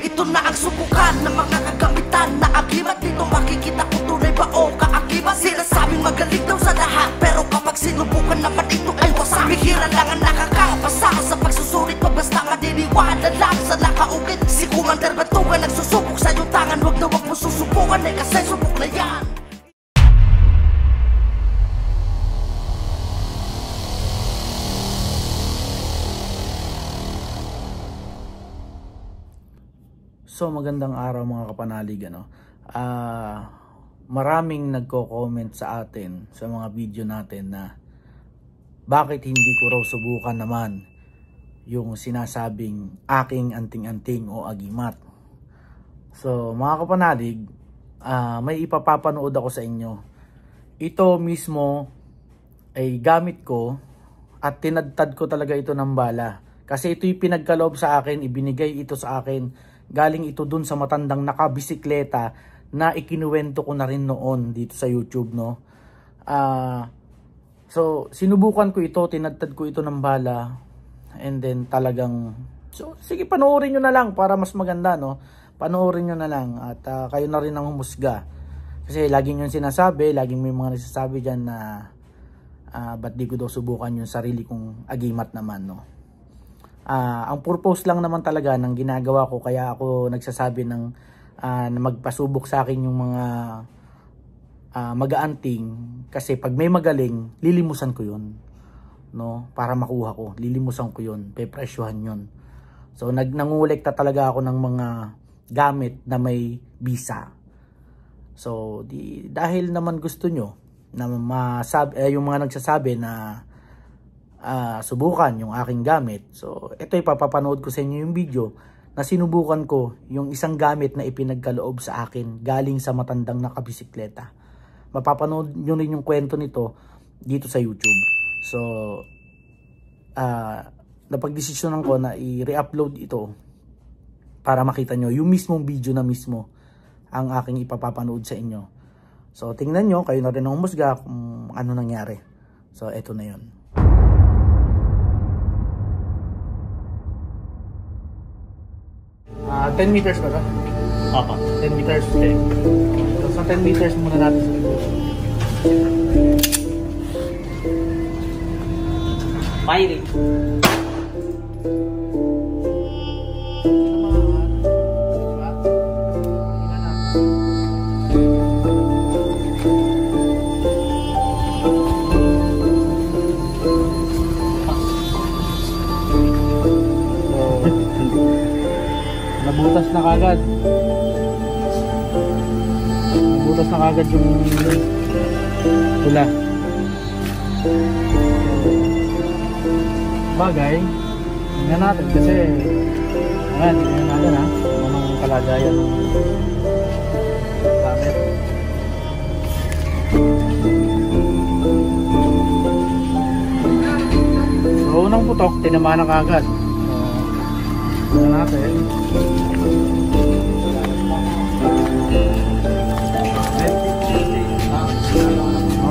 Ito na ang subukan ng mga kagamitan na aglimat. Dito makikita kung tunay ba o kaakibat. Sinasabing magaling daw sa lahat, pero kapag sinubukan naman ito ay wasak. Bihira lang ang nakakapasa sa pagsusulit mo, basta madiniwala lang sa nakaukit. Si Commander Batugan nagsusubok sa iyong tangan. Huwag na huwag mo susubukan, ay kasi subok na yan. So magandang araw mga kapanalig, maraming nagko-comment sa atin sa mga video natin na bakit hindi ko raw subukan naman yung sinasabing aking anting-anting o agimat. So mga kapanalig, may ipapapanood ako sa inyo. Ito mismo ay gamit ko at tinadtad ko talaga ito ng bala. Kasi ito'y pinagkaloob sa akin, ibinigay ito sa akin. Galing ito dun sa matandang nakabisikleta na ikinuwento ko na rin noon dito sa YouTube, no. So sinubukan ko ito, tinadtad ko ito ng bala, and then talagang, so sige, panoorin nyo na lang para mas maganda, no. Panoorin nyo na lang at kayo na rin ang humusga. Kasi laging yung sinasabi, laging may mga nagsasabi dyan na ba't di ko daw subukan yung sarili kong agimat naman, no. Ang purpose lang naman talaga ng ginagawa ko, kaya ako nagsasabi ng na magpasubok sa akin yung mga mag-aanting, kasi pag may magaling, lilimusan ko yun, no, para makuha ko, lilimusan ko yun, pepresyuhan yun. So nangungulekta talaga ako ng mga gamit na may bisa. So dahil naman gusto nyo na yung mga nagsasabi na subukan yung aking gamit, so ito ipapapanood ko sa inyo yung video na sinubukan ko yung isang gamit na ipinagkaloob sa akin galing sa matandang nakabisikleta. Mapapanood nyo rin yung kwento nito dito sa YouTube. So napagdesisyonan ko na i-re-upload ito para makita nyo yung mismong video na mismo ang aking ipapapanood sa inyo. So tingnan nyo, kayo na rin ang humusga kung ano nangyari. So eto na yun. 10 meters ba ito? Opo. 10 meters. Okay. So sa 10 meters muna natin sa likod. Firing. Nabutas na kagad. Nabutas na kagad yung pula. Bagay, tingnan natin kasi tingnan natin anong kalagayan ng gamit. So unang putok, tinamaan na kagad. Tingnan natin.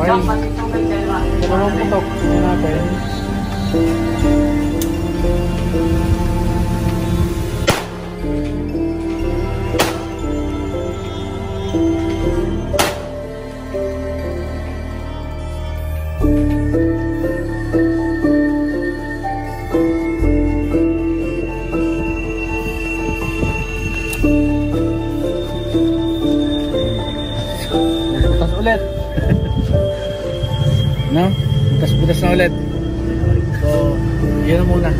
Okay. Dalawang putok. Tingnan natin. Ulit. No? Butas-butas na ulit. So, yun na muna.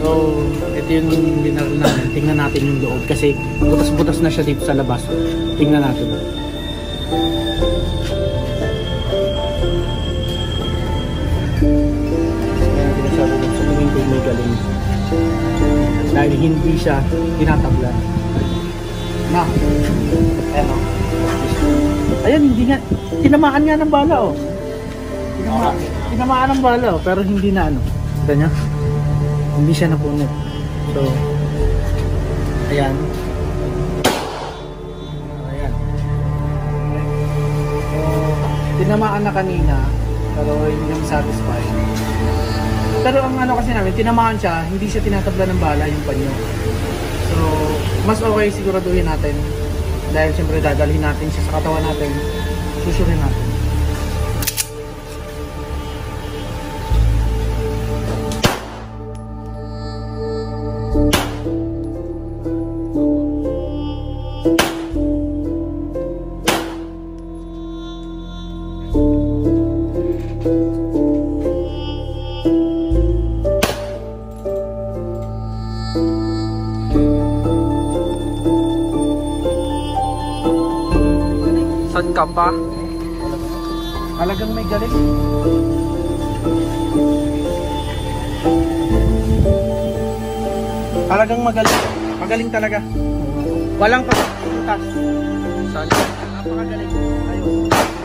So, ito yung binaril natin. Tingnan natin yung loob kasi butas-butas na siya dito sa labas. Tingnan natin. Kaya pinasabi ko sa tingin ko may galing. Dahil hindi siya tinatablan. Na. Ayan o. Ayan, hindi nga. Tinamaan nga ng bala, oh. Tinamaan ng bala, oh. Pero hindi na ano. Kita nyo? Hindi siya napunit. So, ayan. Ayan. So, tinamaan na kanina. Pero hindi naman satisfied. Pero ang ano kasi namin, tinamaan siya, hindi siya tinatabla ng bala yung panyo. So, mas okay siguraduhin natin. Dahil siyempre dadalhin natin siya sa katawan natin, susurin natin. Saan ka pa? Talagang may galing. Talagang magaling. Magaling talaga. Walang pagkakas. Saan? Napakagaling. Ayun.